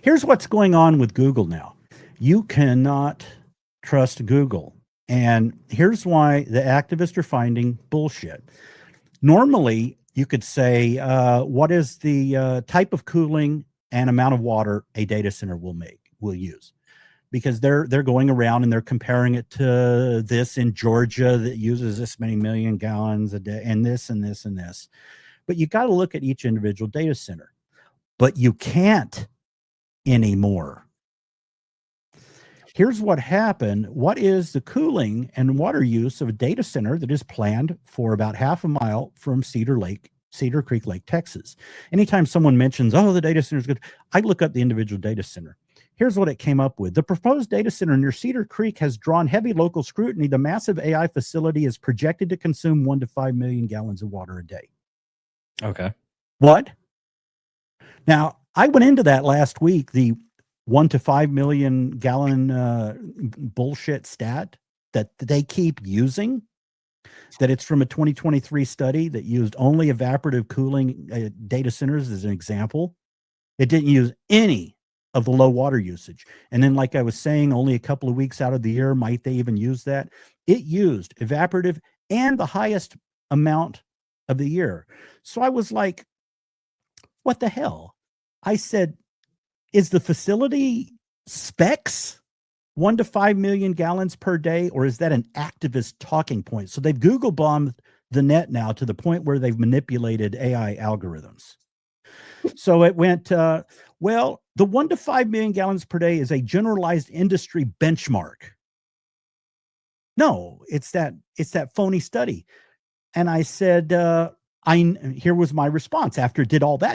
Here's what's going on with Google now. You cannot trust Google. And here's why the activists are finding bullshit. Normally, you could say, what is the type of cooling and amount of water a data center will use? Because they're going around and they're comparing it to this in Georgia that uses this many million gallons a day, and this and this and this. But you got to look at each individual data center. But you can't anymore. Here's what happened. What is the cooling and water use of a data center that is planned for about half a mile from Cedar Creek Lake, Texas? Anytime someone mentions, oh, the data center is good, I look up the individual data center. Here's what it came up with. The proposed data center near Cedar Creek has drawn heavy local scrutiny. The massive AI facility is projected to consume 1 to 5 million gallons of water a day. Okay. What? Now, I went into that last week, the 1 to 5 million gallon bullshit stat that they keep using, that it's from a 2023 study that used only evaporative cooling data centers as an example. It didn't use any of the low water usage. And then, like I was saying, only a couple of weeks out of the year might they even use that. It used evaporative and the highest amount of the year. So I was like, what the hell? I said, is the facility specs 1 to 5 million gallons per day, or is that an activist talking point? So they've Google bombed the net now to the point where they've manipulated AI algorithms. So it went, well, the 1 to 5 million gallons per day is a generalized industry benchmark. No, it's that phony study. And I said, here was my response after it did all that.